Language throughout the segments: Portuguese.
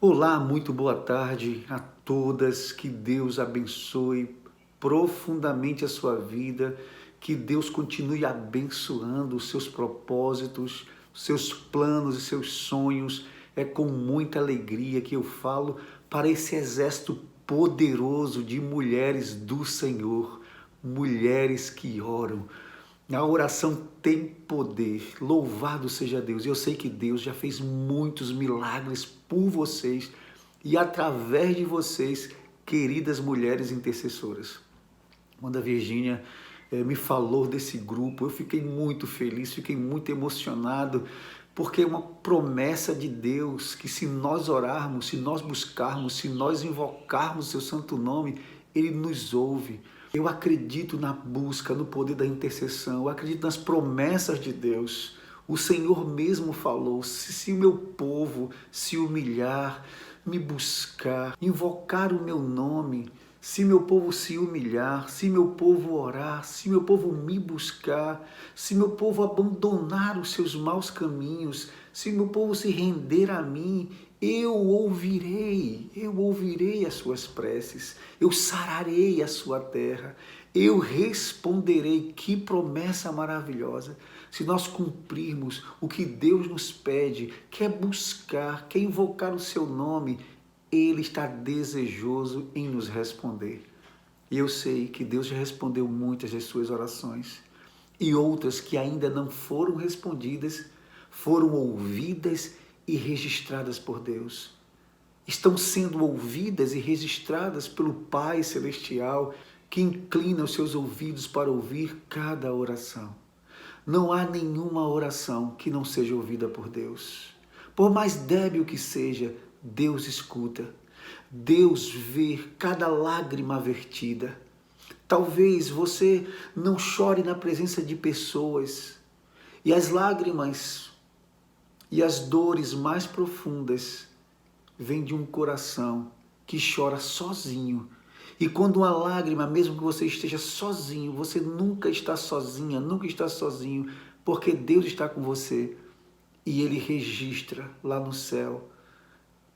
Olá, muito boa tarde a todas. Que Deus abençoe profundamente a sua vida. Que Deus continue abençoando os seus propósitos, os seus planos e seus sonhos. É com muita alegria que eu falo para esse exército poderoso de mulheres do Senhor, mulheres que oram. A oração tem poder. Louvado seja Deus. Eu sei que Deus já fez muitos milagres por vocês e através de vocês, queridas mulheres intercessoras. Quando a Virgínia me falou desse grupo, eu fiquei muito feliz, fiquei muito emocionado, porque é uma promessa de Deus que se nós orarmos, se nós buscarmos, se nós invocarmos o seu santo nome, Ele nos ouve. Eu acredito na busca, no poder da intercessão, eu acredito nas promessas de Deus. O Senhor mesmo falou, se o meu povo se humilhar, me buscar, invocar o meu nome, se meu povo se humilhar, se meu povo orar, se meu povo me buscar, se meu povo abandonar os seus maus caminhos, se meu povo se render a mim, eu ouvirei as suas preces, eu sararei a sua terra, eu responderei. Que promessa maravilhosa! Se nós cumprirmos o que Deus nos pede, quer buscar, quer invocar o seu nome, Ele está desejoso em nos responder. E eu sei que Deus já respondeu muitas das suas orações e outras que ainda não foram respondidas, foram ouvidas e registradas por Deus. Estão sendo ouvidas e registradas pelo Pai Celestial, que inclina os seus ouvidos para ouvir cada oração. Não há nenhuma oração que não seja ouvida por Deus. Por mais débil que seja, Deus escuta. Deus vê cada lágrima vertida. Talvez você não chore na presença de pessoas e as lágrimas e as dores mais profundas vêm de um coração que chora sozinho. E quando uma lágrima, mesmo que você esteja sozinho, você nunca está sozinha, nunca está sozinho, porque Deus está com você e Ele registra lá no céu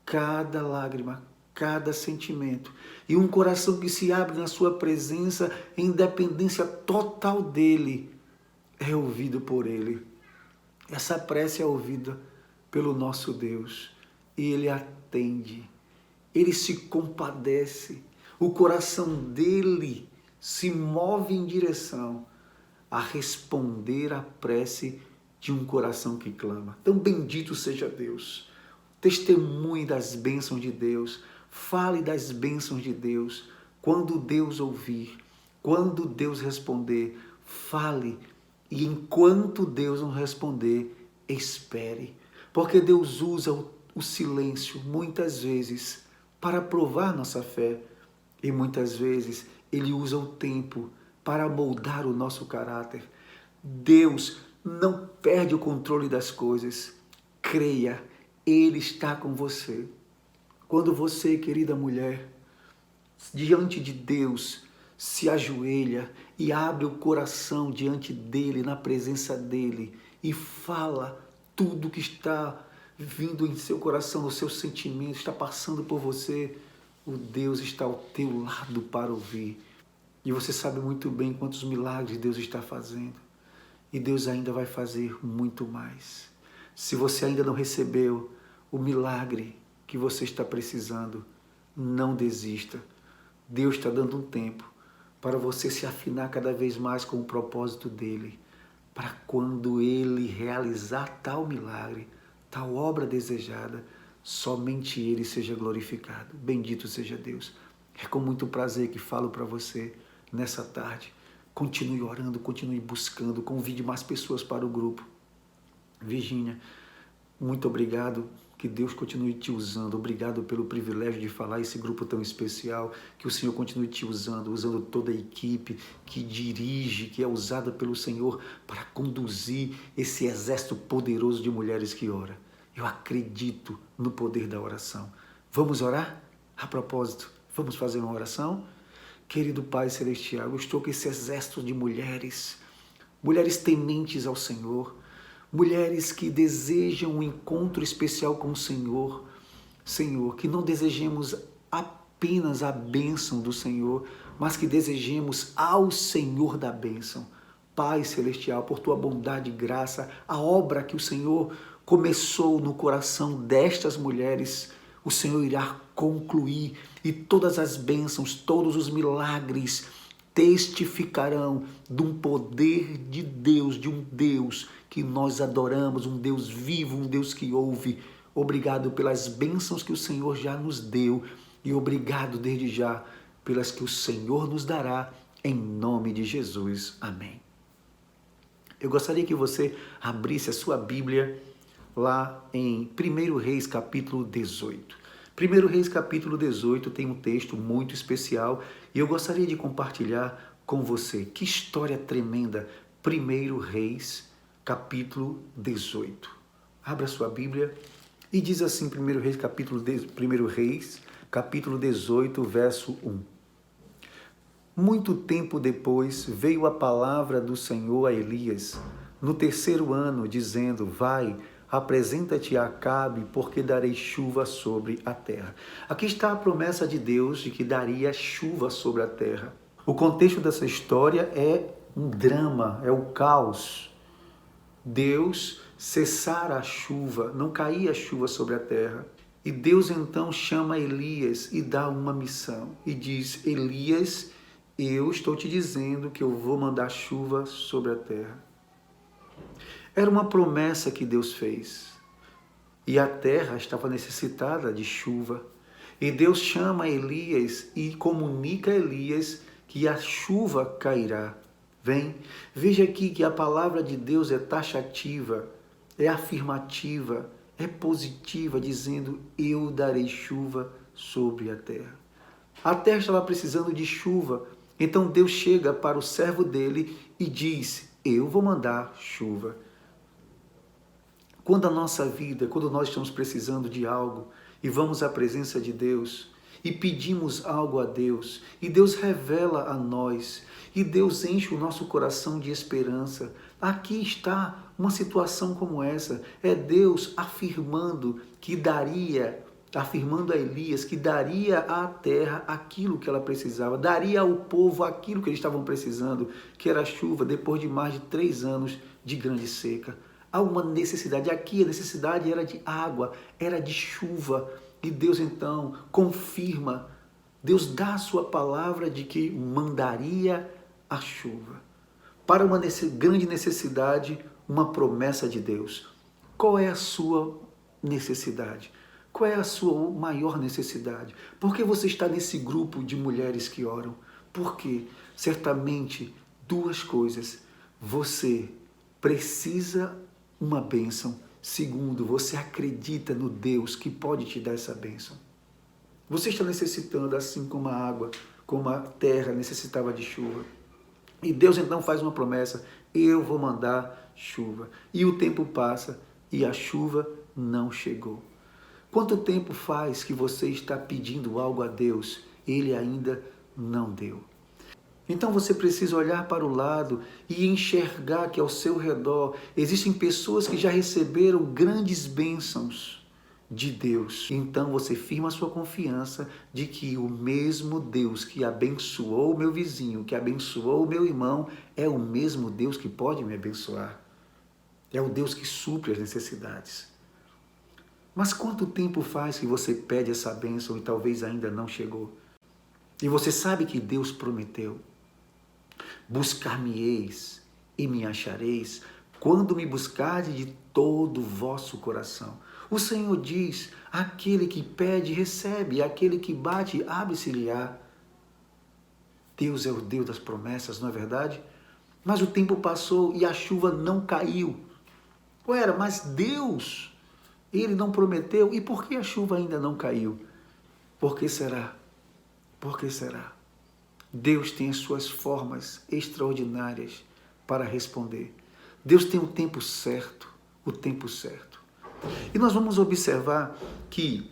cada lágrima, cada sentimento. E um coração que se abre na sua presença em dependência total dEle é ouvido por Ele. Essa prece é ouvida pelo nosso Deus e Ele atende, Ele se compadece, o coração dEle se move em direção a responder à prece de um coração que clama. Então bendito seja Deus, testemunhe das bênçãos de Deus, fale das bênçãos de Deus. Quando Deus ouvir, quando Deus responder, fale. E enquanto Deus não responder, espere. Porque Deus usa o silêncio muitas vezes para provar nossa fé. E muitas vezes Ele usa o tempo para moldar o nosso caráter. Deus não perde o controle das coisas. Creia, Ele está com você. Quando você, querida mulher, diante de Deus, se ajoelha e abre o coração diante dEle, na presença dEle, e fala tudo que está vindo em seu coração, no seu sentimento, está passando por você, o Deus está ao teu lado para ouvir. E você sabe muito bem quantos milagres Deus está fazendo. E Deus ainda vai fazer muito mais. Se você ainda não recebeu o milagre que você está precisando, não desista. Deus está dando um tempo para você se afinar cada vez mais com o propósito dEle, para quando Ele realizar tal milagre, tal obra desejada, somente Ele seja glorificado. Bendito seja Deus. É com muito prazer que falo para você nessa tarde. Continue orando, continue buscando, convide mais pessoas para o grupo. Virgínia, muito obrigado. Que Deus continue te usando. Obrigado pelo privilégio de falar esse grupo tão especial. Que o Senhor continue te usando, usando toda a equipe que dirige, que é usada pelo Senhor para conduzir esse exército poderoso de mulheres que ora. Eu acredito no poder da oração. Vamos orar? A propósito, vamos fazer uma oração? Querido Pai Celestial, eu estou com esse exército de mulheres, mulheres tementes ao Senhor, mulheres que desejam um encontro especial com o Senhor, Senhor, que não desejemos apenas a bênção do Senhor, mas que desejemos ao Senhor da bênção. Pai Celestial, por tua bondade e graça, a obra que o Senhor começou no coração destas mulheres, o Senhor irá concluir, e todas as bênçãos, todos os milagres testificarão de um poder de Deus, de um Deus que nós adoramos, um Deus vivo, um Deus que ouve. Obrigado pelas bênçãos que o Senhor já nos deu e obrigado desde já pelas que o Senhor nos dará, em nome de Jesus. Amém. Eu gostaria que você abrisse a sua Bíblia lá em 1 Reis capítulo 18. 1 Reis capítulo 18 tem um texto muito especial e eu gostaria de compartilhar com você. Que história tremenda! 1 Reis capítulo 18. Abra sua Bíblia e diz assim, 1 Reis capítulo 18, verso 1. Muito tempo depois veio a palavra do Senhor a Elias, no 3º ano, dizendo: vai, apresenta-te a Acabe, porque darei chuva sobre a terra. Aqui está a promessa de Deus de que daria chuva sobre a terra. O contexto dessa história é um drama, é o caos. Deus cessara a chuva, não caía chuva sobre a terra. E Deus então chama Elias e dá uma missão. E diz: Elias, eu estou te dizendo que eu vou mandar chuva sobre a terra. Era uma promessa que Deus fez. E a terra estava necessitada de chuva. E Deus chama Elias e comunica a Elias que a chuva cairá. Vem, veja aqui que a palavra de Deus é taxativa, é afirmativa, é positiva, dizendo: eu darei chuva sobre a terra. A terra estava precisando de chuva. Então Deus chega para o servo dele e diz: eu vou mandar chuva. Quando a nossa vida, quando nós estamos precisando de algo e vamos à presença de Deus e pedimos algo a Deus e Deus revela a nós e Deus enche o nosso coração de esperança, aqui está uma situação como essa. É Deus afirmando a Elias que daria à terra aquilo que ela precisava, daria ao povo aquilo que eles estavam precisando, que era chuva, depois de mais de 3 anos de grande seca. Há uma necessidade, aqui a necessidade era de água, era de chuva, e Deus então confirma, Deus dá a sua palavra de que mandaria a chuva. Para uma grande necessidade, uma promessa de Deus. Qual é a sua necessidade? Qual é a sua maior necessidade? Por que você está nesse grupo de mulheres que oram? Porque certamente 2 coisas. Você precisa uma bênção. Segundo, você acredita no Deus que pode te dar essa bênção. Você está necessitando, assim como a água, como a terra necessitava de chuva. E Deus então faz uma promessa: eu vou mandar chuva. E o tempo passa e a chuva não chegou. Quanto tempo faz que você está pedindo algo a Deus? Ele ainda não deu. Então você precisa olhar para o lado e enxergar que ao seu redor existem pessoas que já receberam grandes bênçãos de Deus. Então você firma a sua confiança de que o mesmo Deus que abençoou o meu vizinho, que abençoou o meu irmão, é o mesmo Deus que pode me abençoar. É o Deus que supre as necessidades. Mas quanto tempo faz que você pede essa bênção e talvez ainda não chegou? E você sabe que Deus prometeu: buscar-me-eis e me achareis, quando me buscardes de todo o vosso coração. O Senhor diz: aquele que pede, recebe, aquele que bate, abre-se-lhe-á. Deus é o Deus das promessas, não é verdade? Mas o tempo passou e a chuva não caiu. Mas Deus, Ele não prometeu, e por que a chuva ainda não caiu? Por que será? Por que será? Deus tem as suas formas extraordinárias para responder. Deus tem o tempo certo, o tempo certo. E nós vamos observar que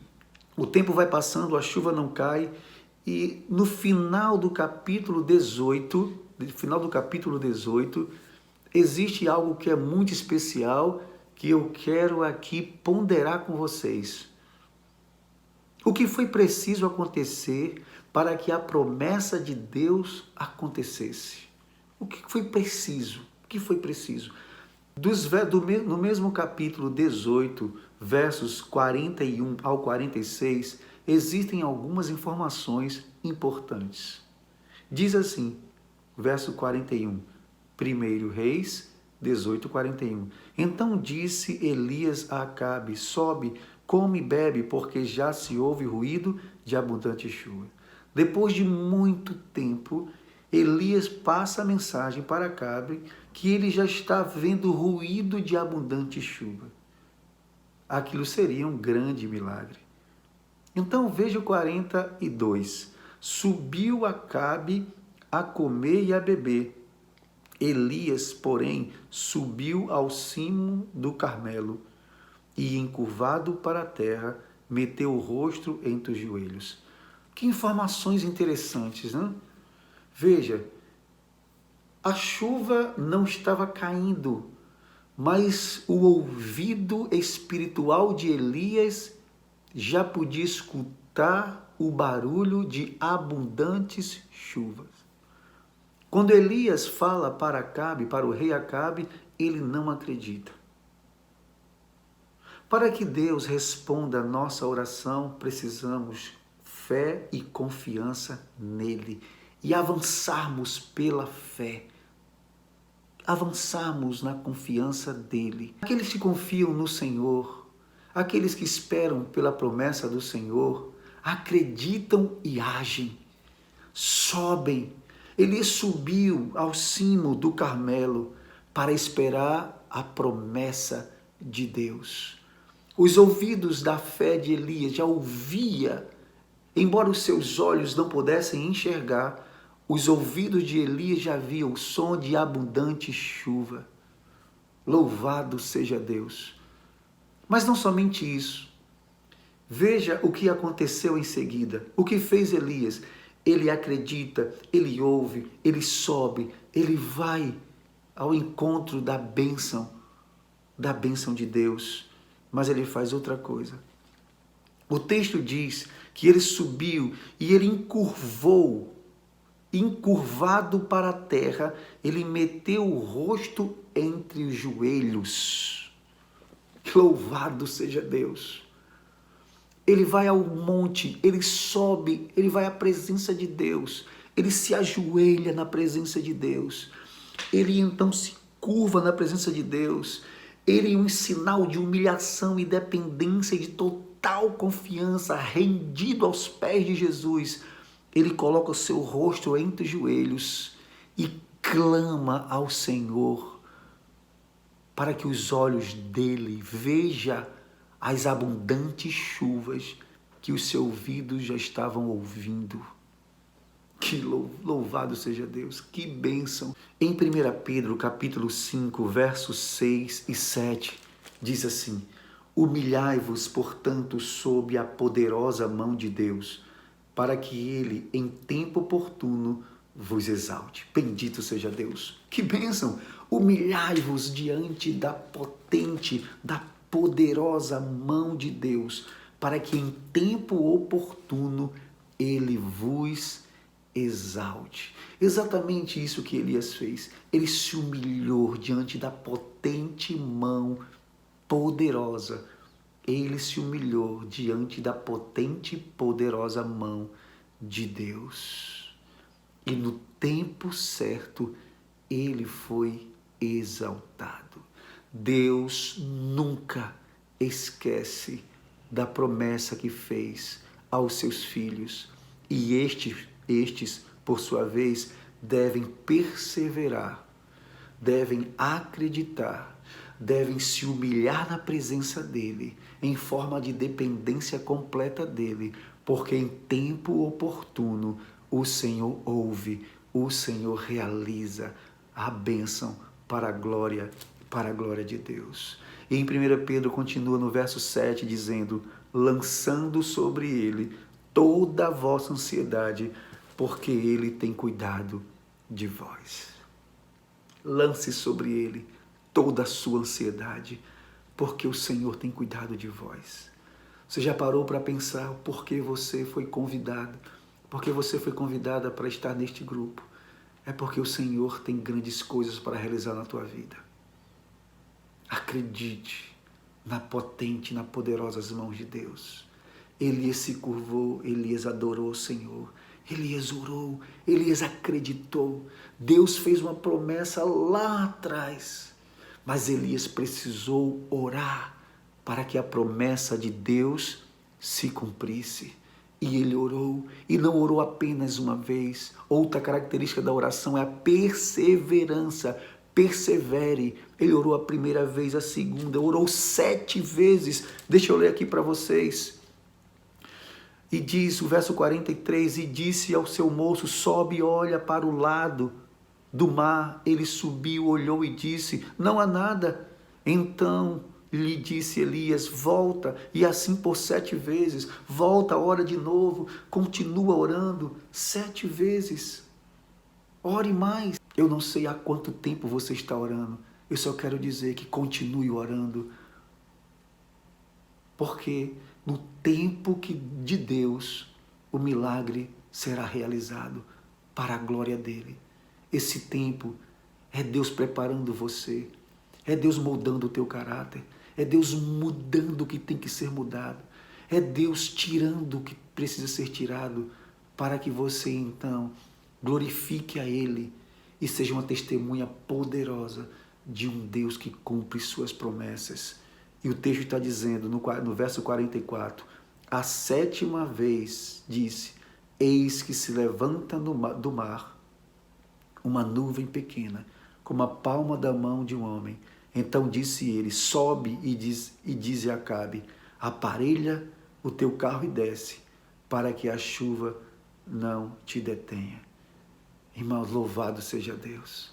o tempo vai passando, a chuva não cai, e no final do capítulo 18, existe algo que é muito especial, que eu quero aqui ponderar com vocês. O que foi preciso acontecer para que a promessa de Deus acontecesse? O que foi preciso? O que foi preciso? No mesmo capítulo 18, versos 41 ao 46, existem algumas informações importantes. Diz assim, verso 41, 1 Reis 18, 41. Então disse Elias a Acabe: sobe, come e bebe, porque já se ouve ruído de abundante chuva. Depois de muito tempo, Elias passa a mensagem para Acabe que ele já está vendo ruído de abundante chuva. Aquilo seria um grande milagre. Então veja o 42. Subiu Acabe a comer e a beber. Elias, porém, subiu ao cimo do Carmelo e, encurvado para a terra, meteu o rosto entre os joelhos. Que informações interessantes, não? Veja, a chuva não estava caindo, mas o ouvido espiritual de Elias já podia escutar o barulho de abundantes chuvas. Quando Elias fala para Acabe, para o rei Acabe, ele não acredita. Para que Deus responda a nossa oração, precisamos fé e confiança nele e avançarmos pela fé. Avançarmos na confiança dele. Aqueles que confiam no Senhor, aqueles que esperam pela promessa do Senhor, acreditam e agem, sobem. Ele subiu ao cimo do Carmelo para esperar a promessa de Deus. Os ouvidos da fé de Elias já ouvia, embora os seus olhos não pudessem enxergar, os ouvidos de Elias já viam o som de abundante chuva. Louvado seja Deus! Mas não somente isso. Veja o que aconteceu em seguida. O que fez Elias? Ele acredita, ele ouve, ele sobe, ele vai ao encontro da bênção de Deus. Mas ele faz outra coisa. O texto diz que ele subiu e ele encurvado para a terra, ele meteu o rosto entre os joelhos. Louvado seja Deus! Ele vai ao monte, ele sobe, ele vai à presença de Deus, ele se ajoelha na presença de Deus, ele então se curva na presença de Deus, ele, um sinal de humilhação e dependência e de total confiança, rendido aos pés de Jesus, ele coloca o seu rosto entre os joelhos e clama ao Senhor para que os olhos dele vejam as abundantes chuvas que os seus ouvidos já estavam ouvindo. Que louvado seja Deus, que bênção. Em 1 Pedro, capítulo 5, versos 6 e 7, diz assim: humilhai-vos, portanto, sob a poderosa mão de Deus, para que ele, em tempo oportuno, vos exalte. Bendito seja Deus. Que bênção! Humilhai-vos diante da potente, da poderosa mão de Deus, para que em tempo oportuno ele vos exalte. Exatamente isso que Elias fez. Ele se humilhou diante da potente mão poderosa. Ele se humilhou diante da potente e poderosa mão de Deus. E no tempo certo, ele foi exaltado. Deus nunca esquece da promessa que fez aos seus filhos. E estes, por sua vez, devem perseverar, devem acreditar, devem se humilhar na presença dele, em forma de dependência completa dele, porque em tempo oportuno o Senhor ouve, o Senhor realiza a bênção para a glória de Deus. E em 1 Pedro continua no verso 7 dizendo: lançando sobre ele toda a vossa ansiedade, porque ele tem cuidado de vós. Lance sobre ele toda a sua ansiedade, porque o Senhor tem cuidado de vós. Você já parou para pensar o porquê você foi convidado? Porque você foi convidada para estar neste grupo. É porque o Senhor tem grandes coisas para realizar na tua vida. Acredite na potente, na poderosas mãos de Deus. Elias se curvou, Elias adorou o Senhor. Elias orou, Elias acreditou. Deus fez uma promessa lá atrás. Mas Elias precisou orar para que a promessa de Deus se cumprisse. E ele orou, e não orou apenas uma vez. Outra característica da oração é a perseverança. Persevere. Ele orou a primeira vez, a segunda, orou 7 vezes. Deixa eu ler aqui para vocês. E diz o verso 43, e disse ao seu moço, sobe e olha para o lado do mar. Ele subiu, olhou e disse, não há nada. Então lhe disse Elias, volta, e assim por 7 vezes, volta, ora de novo, continua orando 7 vezes. Ore mais. Eu não sei há quanto tempo você está orando, eu só quero dizer que continue orando, porque no tempo de Deus, o milagre será realizado para a glória dele. Esse tempo é Deus preparando você, é Deus moldando o teu caráter, é Deus mudando o que tem que ser mudado, é Deus tirando o que precisa ser tirado, para que você então glorifique a Ele e seja uma testemunha poderosa de um Deus que cumpre suas promessas. E o texto está dizendo, no verso 44, a 7ª vez disse, eis que se levanta do mar uma nuvem pequena, como a palma da mão de um homem. Então disse ele, sobe e diz a Acabe, aparelha o teu carro e desce, para que a chuva não te detenha. Irmãos, louvado seja Deus.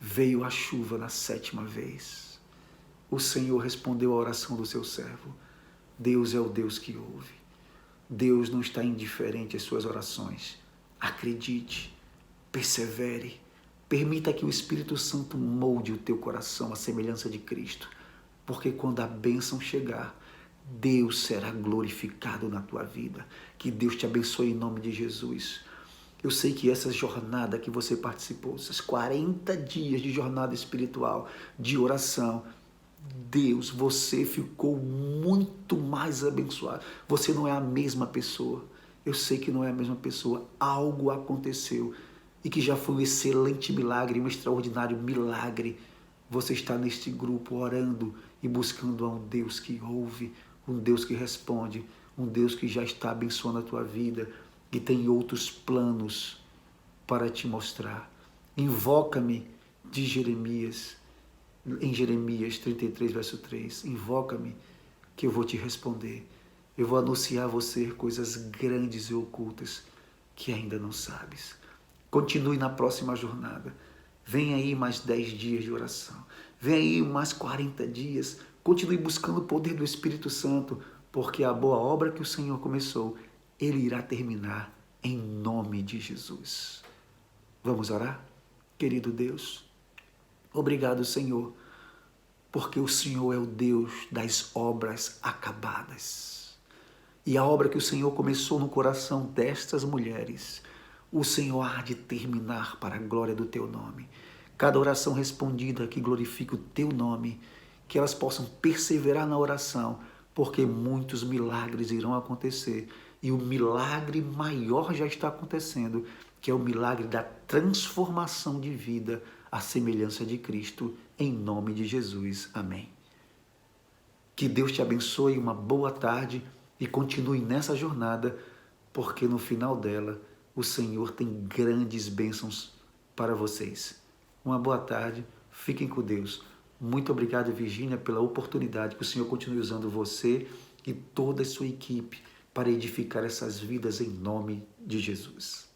Veio a chuva na 7ª vez. O Senhor respondeu à oração do seu servo. Deus é o Deus que ouve. Deus não está indiferente às suas orações. Acredite, persevere, permita que o Espírito Santo molde o teu coração à semelhança de Cristo, porque quando a bênção chegar, Deus será glorificado na tua vida. Que Deus te abençoe em nome de Jesus. Eu sei que essa jornada que você participou, esses 40 dias de jornada espiritual, de oração, Deus, você ficou muito mais abençoado. Você não é a mesma pessoa. Eu sei que não é a mesma pessoa. Algo aconteceu e que já foi um excelente milagre, um extraordinário milagre. Você está neste grupo orando e buscando a um Deus que ouve, um Deus que responde, um Deus que já está abençoando a tua vida e tem outros planos para te mostrar. Invoca-me de Jeremias, em Jeremias 33, verso 3, invoca-me que eu vou te responder. Eu vou anunciar a você coisas grandes e ocultas que ainda não sabes. Continue na próxima jornada. Vem aí mais 10 dias de oração. Vem aí mais 40 dias. Continue buscando o poder do Espírito Santo, porque a boa obra que o Senhor começou, Ele irá terminar em nome de Jesus. Vamos orar? Querido Deus, obrigado, Senhor, porque o Senhor é o Deus das obras acabadas. E a obra que o Senhor começou no coração destas mulheres, o Senhor há de terminar para a glória do teu nome. Cada oração respondida que glorifique o teu nome, que elas possam perseverar na oração, porque muitos milagres irão acontecer. E o milagre maior já está acontecendo, que é o milagre da transformação de vida à semelhança de Cristo, em nome de Jesus. Amém. Que Deus te abençoe, uma boa tarde e continue nessa jornada, porque no final dela o Senhor tem grandes bênçãos para vocês. Uma boa tarde, fiquem com Deus. Muito obrigado, Virgínia, pela oportunidade que o Senhor continue usando você e toda a sua equipe para edificar essas vidas em nome de Jesus.